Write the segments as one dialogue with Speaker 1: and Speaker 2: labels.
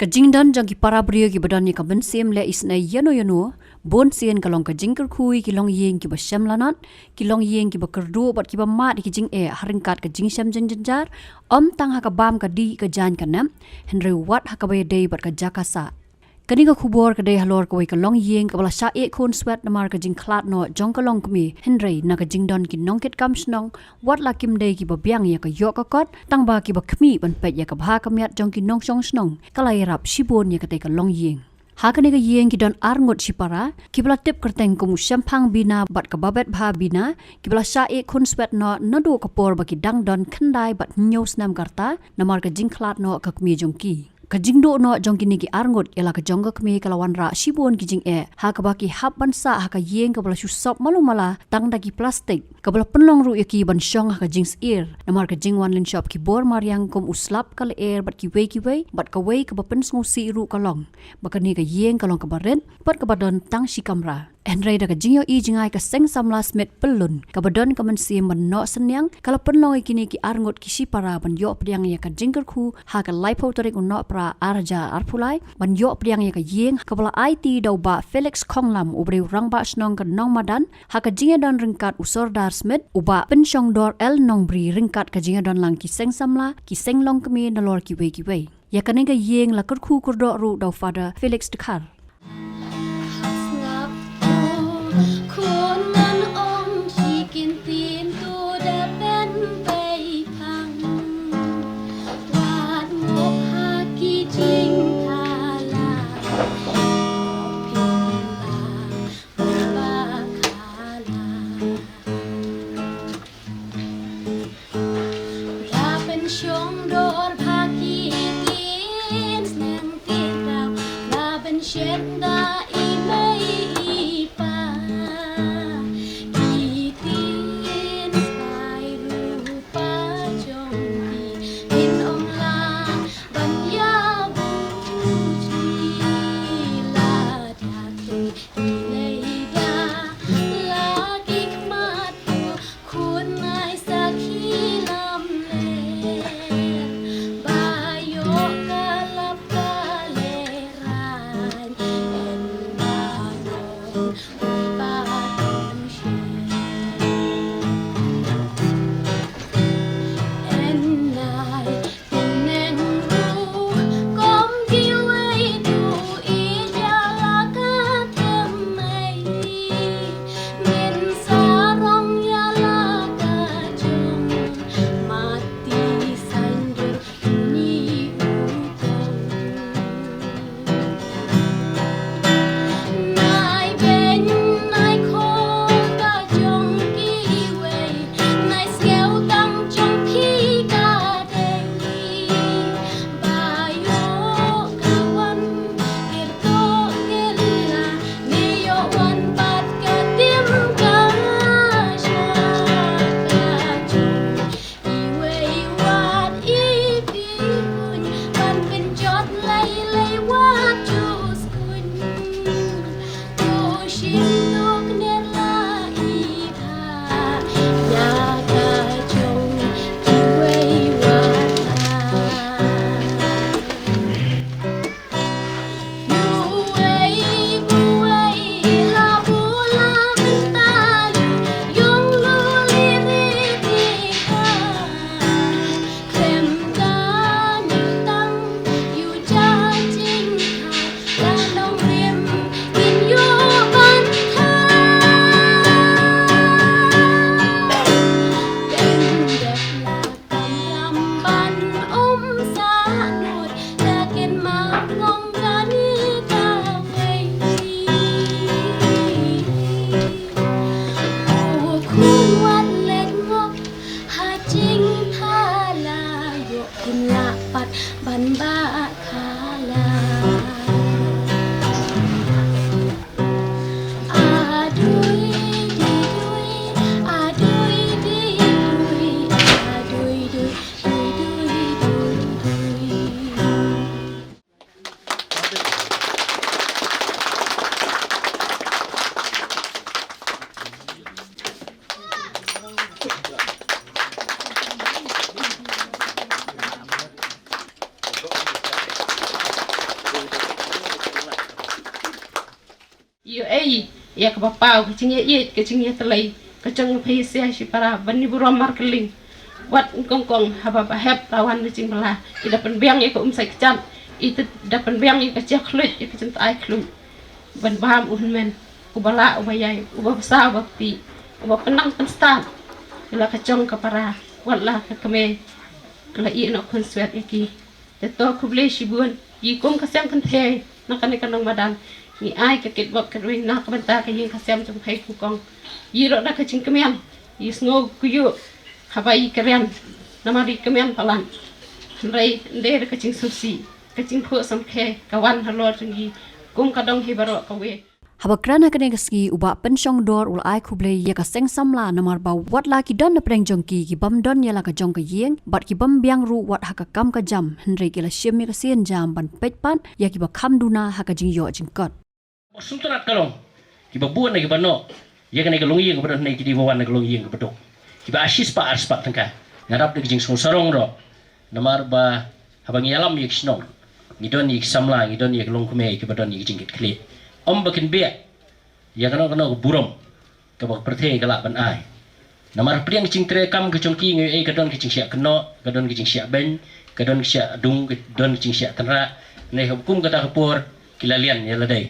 Speaker 1: Kajingdan jang ki parabrio ki badan ni ka bensim le isna yano bon sien kalong ka jingker kui ki long yeng ki basham lanat ki long yeng ki bakerdu bat ki ba mat ki jing haringkat ka jing sham jar tang ha ka bam ka di ka jan ka nam henry wat ha ka bay day bat ka jakasa kani ka khubor ka day halor ka way ka long yeng ka bala sha khon swet namar ka jing klat no jong ka long kmi henry na ka jingdon ki nongket kam snong wat la kim day ki ba byang ya ka yo ka kot tang ba ki ba khmi ban pet ya ka bha ka miat jong ki nong song snong kalai rap shibon ya ka tay ka long yeng Hakane ka yeng ki don arngot sipara kibla tip kerteng ko musyampang bina bat ka babet bha bina kibla sha khon swet no nadu ka por ba ki dang don khandai bat nyos nam karta namar ka jing klat no ka kmi jong ki Kajingdo no jong kini ki arngot ela ka jongga kmi kalawan ra shibon ki jing ha ka baki hap ban sa ha ka yeng ka bala shusop malumala tang dagi plastik ka bala penlong ru yaki ban shong ha ka jings ear namar ka jing wan lin shop ki bor mariang kom uslap kal air bat ki wei bat ka wei ka ba pen sngu si ru kalong bakani ka yeng kalong ka baren bat ka badon tang shi kamra Henry da ka jingyo i jingai ka seng samla smet pelun ka badon ka man sim man no senyang kala penlong kini ki arngot ki sipara ban yo priang ya ka jingker khu ha ka laipo torik no pra arja arpulai ban yo priang ya ka yeng ka bala IT dau ba Felix Konglam ubre rangba snong ka nong madan ha ka jingya don ringkat usor dar smet uba pensyong dor el nong bri ringkat ka jingya don lang ki seng samla ki seng long kemi nalor ki wei ya ka nega yeng la kur khu kur do ru dau father Felix dekar
Speaker 2: Iyo ya ke bapau ke cinge telai ke ceng phesia si para bani buram markeling wat kongkong haba bahap tawan ke cing belah ida pen biang ya ke sai kecan itu dapat biang ya ke cek khlut ya ke cent ai khlut ban baham men ubala ubayai ubasa bakti ubah penang penstan kala ke cong ke para wat lah ke keme kala i no konsuat iki teto kuble shibun yi kum kasang kan the nakane kanong madan ni ai ke kit bok kedui nak benta ke yin kasam jong hai ku kong yi ro da ke cing kemian yi sngo ku yu habai keren namari kemian palan rai de ke cing susi ke cing phu sam khe kawan halor jong yi kum kadong hi baro ka we
Speaker 1: Habakrana kene gaski uba pensyong dor ul ai kuble ya ka seng samla namar ba wat la ki don na preng jongki ki bam don ya la ka jong ka yeng bat ki bam biang ru wat ha ka kam ka jam henry ki la shem ya ka sien jam ban pet pan ya ki ba kham duna ha ka jing yo jing kot
Speaker 3: suntunat kalong ki ba buan ki ba no ya ka ne ka long yeng ka ba ne ki di wan ka long yeng ka ba ki ba asis pa ars pa tangka ngarap de jing song sarong ro namar ba habang yalam yek snong ni don yek samla ni don yek long kume ki ba don yek jingit kli om bakin be ya kana kana burom ka ba perthe ka la ban ai namar priang cing tre kam ke chongki ngai ka don ki cing sia kno ka don ki cing sia ben ka don ki sia dung ka don ki cing sia tanra ne hukum ka ta kapur kilalian ya ladai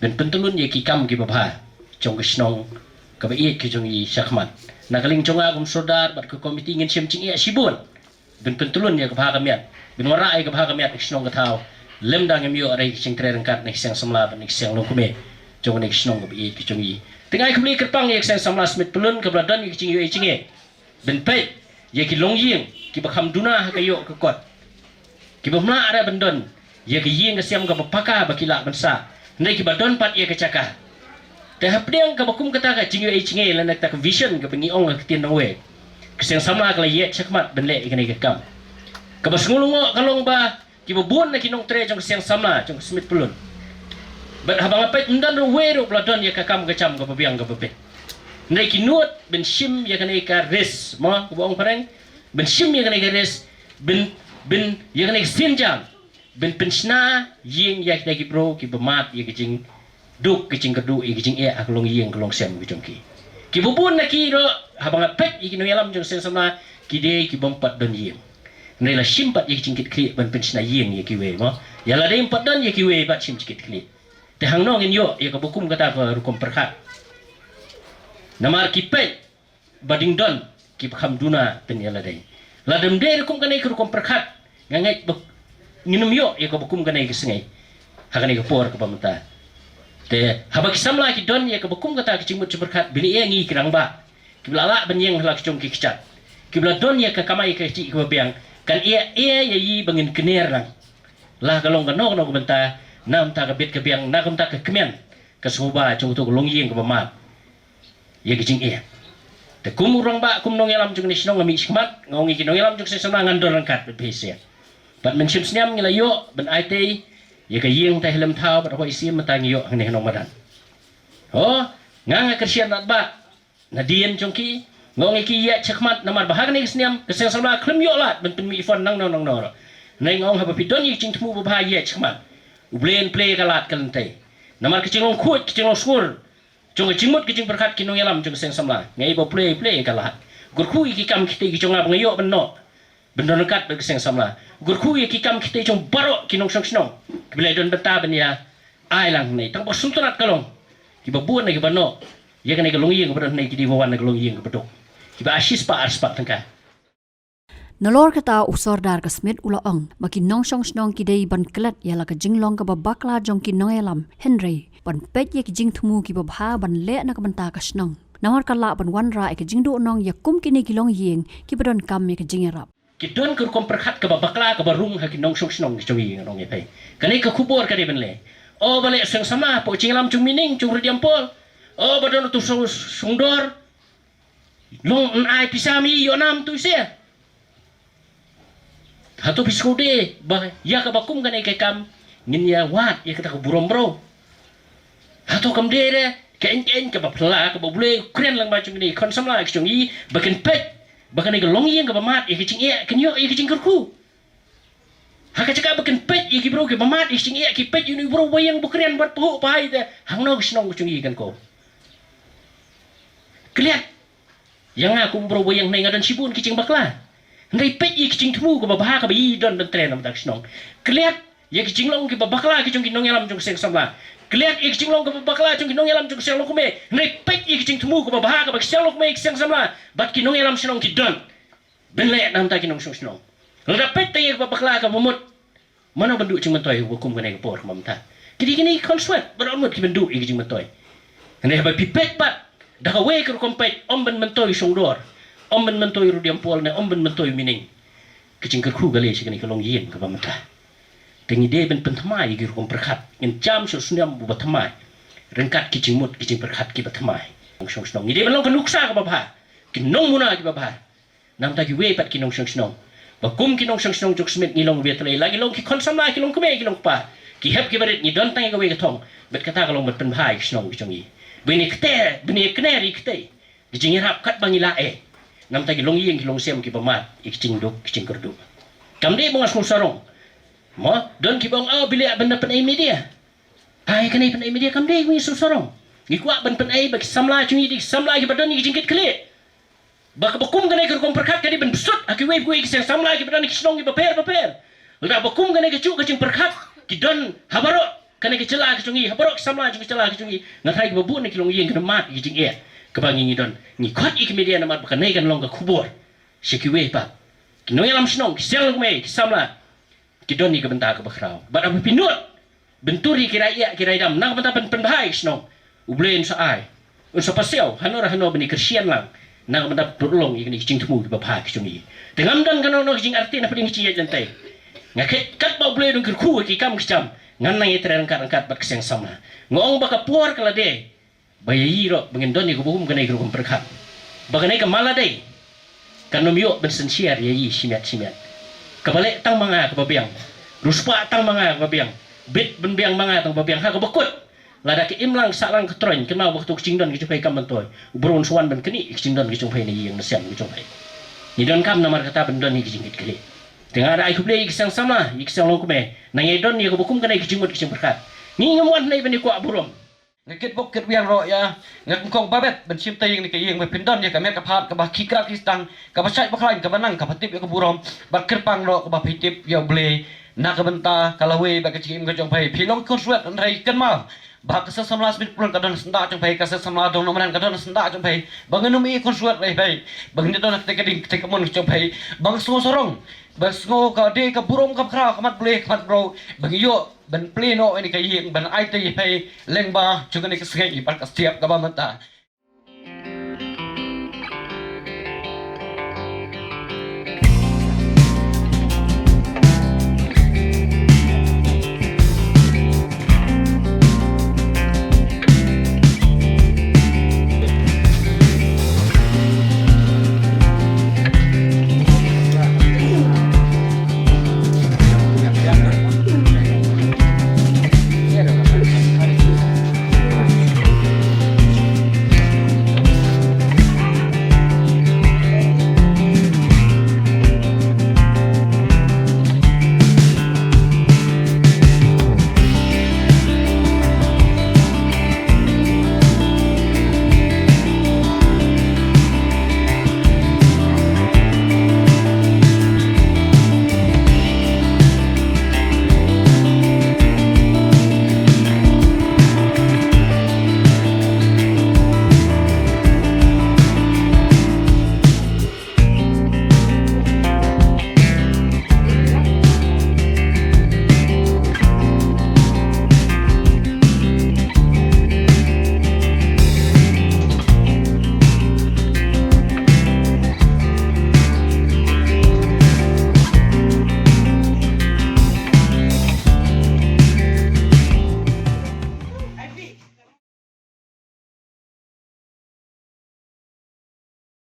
Speaker 3: ben pentulun ye ki kam ki babha chong ke snong ka ba i ki chong i sakmat nakaling chonga gum sodar bat ko komiti ngin sim cing ia sibun ben pentulun ye ka bha ka miat ben wara ai ka bha ka miat snong ka thau lem dang em yo arai sing tre rangkat nek seng samla ban nek seng lo kume jong nek snong ko bi ki chong i tengai khmli kerpang ye seng samla smit pelun ka bladan ki ching yo chinge ben pe ye ki long ying ki ba kham duna ka yo ka kot ki ba mna ara bandon ye ki ying ka siam ka paka ba ki la ban sa nek ki ba don pat ye ka chaka te hapdeng ka ba kum kata ka ching yo chinge la nek ta ka vision ka pengi ong ka tin we ka seng samla ka ye chakmat ben le ikane ka kam ka ba ngulungo kalong ba ki ba buon na kinong tre jong siang samla jong smit pelun bat habang apet ndan ro wero bladon ya ka kam ka cham ka biang ka pe nei ki nuot ben shim ya ka nei ka res ma ko bong pareng ben shim ya ka nei ka res ben ya ka nei sinjam ben pensna ying ya ka ki bro ki ba mat ya ki jing duk ki jing ka du ki jing e ak long ying ka long sem ki jong ki ba buon na ki ro habang apet ki no yalam jong siang samla ki de ki bompat don ying nei la simpat ye cingkit kli ban pensna yeng ye kiwe mo ya la dem padan ye kiwe bat sim cingkit kli te hang no ngin yo ye ka bukum kata ka rukom perkhat namar ki pe bading don ki kham duna pen ya la dei la dem de rukom kanai ka rukom perkhat ngangai nginum yo ye ka bukum kanai ka sengai hakane ka por ka pamata te habak samla ki don ye ka bukum kata ki cingmut perkhat bini ye ngi kirang ba ki blala ban yeng hala ki chong ki kichat ki bla don ye ka kamai ka ci ka biang kan ia ya yi bangin kener lang lah kalong kanong no benta nam ta ka bit ka biang na kam ta ka kemian ka soba chung tu long yeng ka bamat ye ki jing ia te kum urang ba kum nong yalam chung ni snong ngami skmat ngongi ki nong yalam chung se sama ngandor kat be pese bat men sim snyam ngila yo ben ai te ye ka yeng ta helem thau bat ho isi matang yo hne nong madan ho ngang kersian nat ba na dien chung ki ngong iki ya chakmat namar bahag ni sniam keseng salma klem yo lat ben mi fon nang nong nor nei ngong ha pidon yi ching tmu ba ya chakmat ublen play kalat kalante namar kicing khut kicing sur chung jingmut kicing berkat kinong yalam chung seng samla ngai bo play kalat gur khu iki kam kite ki chung ab ngayo ben no ben don kat be keseng samla gur khu iki kam kite chung baro kinong song snong kibele don beta ben ya ai lang nei tang bo sunturat kalong ki ba buan nei ba no ye kan nei kalong yeng ba nei ki di wan nei kalong yeng ba dok kiba asis pa ars pak tangka
Speaker 1: Nalor kata usor dar ka smit ula ong maki nong song snong ki dei ban klat ya la ka jinglong ka babakla jong ki nong elam Henry ban pet ye ki jing thumu ki babha ban le na ka ban ta ka snong namar ka la ban wan ra ka jing do nong ya kum ki ni ki long yeng ki badon kam ye ka jing erap
Speaker 3: ki don kur kom perkhat ka babakla ka barung ha ki nong song snong ki chongi nong ye pai kani ka khubor ka de ben le o bale sang sama po cinglam chung mining chung ridiam pol o badon tu sungdor long ai pisami yo nam tu se hatu piskode ba ya ka bakum kan ai kam ngin ya wat ya kata burom bro hatu kam dere ka en ka ba pla ka ba bule kren lang ba chung ni kon samla chung yi bakan pet bakan ai long yeng ka ba mat ya kicing ya kan yo ya kicing kurku Haka cakap bukan pet iki bro ke mamat ising iya ki pet ini bro wayang bukrian buat puhu pahai te hang no kisnong kucung ikan ko. Keliat yang aku bro wayang nai ngadan sibun kicing bakla. Ndai pet iki kicing temu ko babaha ka bayi don dan tren am tak kisnong. Keliat ya kicing long ki babakla kicung kinong yalam cung seng samla. Keliat iki kicing long ko babakla cung kinong yalam cung seng long kume. Ndai pet iki kicing temu ko babaha ka bak seng long kume seng samla. Bat kinong yalam sinong ki don. Ben le nam ta kinong sinong. Lada pet tayi babakla ka mumut. Mana benduk cing mentoy hukum kena kepor mamta. Jadi kini konsuat beramut ki benduk iki cing mentoy. Hene ba pipet pat dah kawe ke kompet om ben mentoy songdor. Om ben mentoy rudiam pol ne om ben mentoy mining. Kicing ke kru gale si kini kelong yin ke mamta. Tengi de ben pentamai ki rukum perkat. In jam so sunyam bu batamai. Rengkat kicing mut kicing perkat ki batamai. Song snong. Ide ben long kenuksa ke baba. Kinong muna ki baba. Nam ta ki we pat kinong song snong. Bakum kinong sang snong juk smit ngilong vietnai lagi long ki konsama kilong kume kilong pa ki hep ki barit ni don tang ka we katong bet kata kalong bet pen bhai snong ki chongi bini kte bini kneri kte ki jing rap kat bangila nam ta ki long yeng kilong sem ki pamat ik cing duk cing kerdu kam de bungas mul sarong mo don ki bang au bili benda pen ai media hai kanai pen ai media kam de wi su sarong ki kwa ben pen ai bak samla chungi dik samla ki badon ki jingkit kle baka bakum ganay ka kung perkat kadi ben besut aki wave ko ikisang samla ki padani kisnong ki paper udah bakum ganay ka chu ka ching perkat ki don habaro kanay ki cela ki chungi habaro ki samla ki cela ki chungi nathai ki babu na ki long yeng ki mat ki jing e ka bangi ni don ni khot ik media na mat baka nay kan long ka kubor si ki wave pa ki no yalam snong ki sel me ki samla ki don ni ka benta ka bakrao bat abu pinut benturi ki raya ki raidam nang benta pen bahai snong ublen sa ai un sa pasel hanora hano beni kersian lang nang mendap berulong ini cing temu ba pha ki chungi dengan dan kan no cing arti na pring ci jantai ngaket kat ba ble dong ku ki kam ki cham ngan nang itren kan kat bat keseng sama ngong ba ka por kala de bayi ro bengin don ni ku bum kanai ku perkat ba kanai ka mala de kan nom yo ben sincere ye yi simet ka bale tang manga ka babiang ruspa tang manga ka babiang bit ben biang manga tang babiang ha ka bakut lada ki imlang salang ketroin kenal waktu kicing don ki kam bantoy ubron suan ben kini kicing don ki jumpai ni yang nasian ki jumpai ni don kam namar kata ben don ni kicing kit kali dengan ada aku beli kisang sama kisang long kume nang ye don ni ko bukum kana kicing mut kicing berkat ni ngamuan nei ben ko aburom ngakit bok ket wiang ro ya ngak kong babet ben sim taying ni kayeng be pendon ya ka mer ka phat ka ba kikra kistang ka ba sai ba khlain ka banang ka patip ya ka burom ba kerpang ro ka ba pitip ya beli nak ka benta kalawe ba kicing ka jumpai pilong konsuat rai kan mal bah kesel samla smit pulang kadon senda jong pai kesel samla dong nomenan kadon senda jong pai bangun umi konsuat rai pai bangun don nak tekeding tekemon jong pai bang sungo sorong bang sungo ka de ka burom ka kra kamat boleh kamat bro bang yo ben pleno ini kai ban ai te pai lengba juga ni keseng ipat ka setiap ka ba mata